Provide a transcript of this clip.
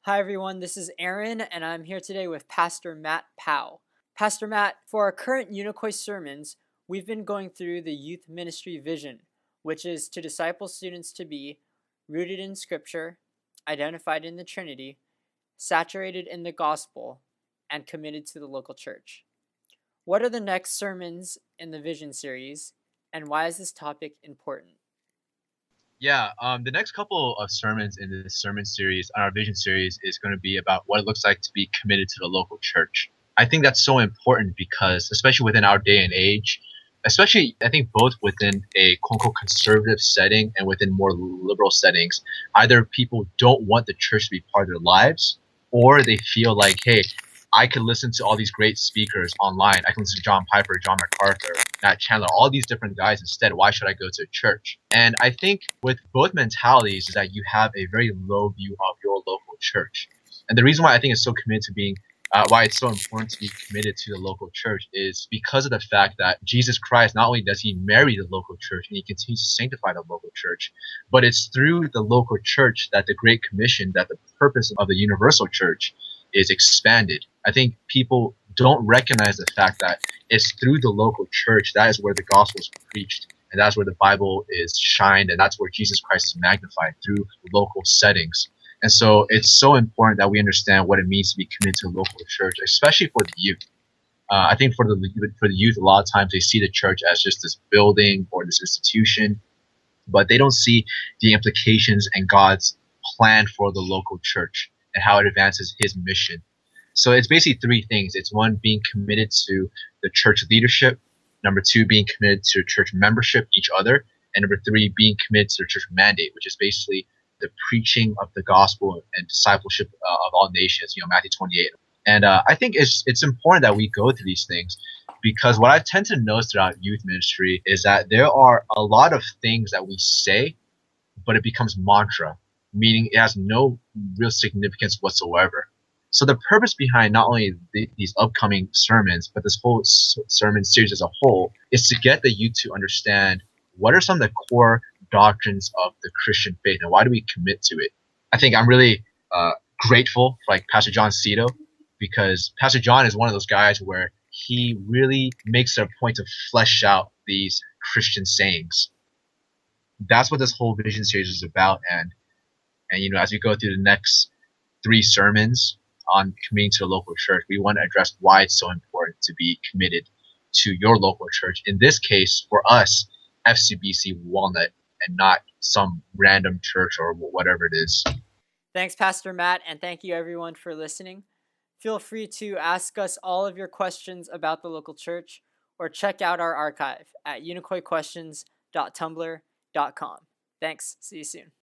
Hi, everyone. This is Aaron, and I'm here today with Pastor Matt Powell. Pastor Matt, for our current Unicoi sermons, we've been going through the youth ministry vision, which is to disciple students to be rooted in Scripture, identified in the Trinity, saturated in the gospel, and committed to the local church. What are the next sermons in the vision series, and why is this topic important? The next couple of sermons in this sermon series, on our vision series, is going to be about what it looks like to be committed to the local church. I think that's so important because, especially within our day and age, especially I think both within a quote unquote conservative setting and within more liberal settings, either people don't want the church to be part of their lives, or they feel like, hey, I could listen to all these great speakers online. I can listen to John Piper, John MacArthur, Matt Chandler, all these different guys instead. Why should I go to a church? And I think with both mentalities is that you have a very low view of your local church. And the reason why I think it's so committed to being why it's so important to be committed to the local church is because of the fact that Jesus Christ, not only does he marry the local church and he continues to sanctify the local church, but it's through the local church that the Great Commission, that the purpose of the universal church is expanded. I think people don't recognize the fact that it's through the local church that is where the gospel is preached, and that's where the Bible is shined, and that's where Jesus Christ is magnified through local settings. And so it's so important that we understand what it means to be committed to a local church, especially for the youth. I think for the youth, a lot of times they see the church as just this building or this institution, but they don't see the implications and God's plan for the local church and how it advances his mission. So it's basically three things. It's one, being committed to the church leadership. Number two, being committed to church membership, each other. And number three, being committed to the church mandate, which is basically the preaching of the gospel and discipleship of all nations, Matthew 28. And I think it's important that we go through these things because what I tend to notice throughout youth ministry is that there are a lot of things that we say, but it becomes mantra, meaning it has no real significance whatsoever. So the purpose behind not only these upcoming sermons, but this whole sermon series as a whole, is to get the youth to understand what are some of the core doctrines of the Christian faith and why do we commit to it. I think I'm really grateful for like Pastor John Cito, because Pastor John is one of those guys where he really makes it a point to flesh out these Christian sayings. That's what this whole vision series is about. And as we go through the next three sermons on committing to the local church, we want to address why it's so important to be committed to your local church. In this case, for us, FCBC Walnut, and not some random church or whatever it is. Thanks, Pastor Matt, and thank you, everyone, for listening. Feel free to ask us all of your questions about the local church or check out our archive at unicoiquestions.tumblr.com. Thanks. See you soon.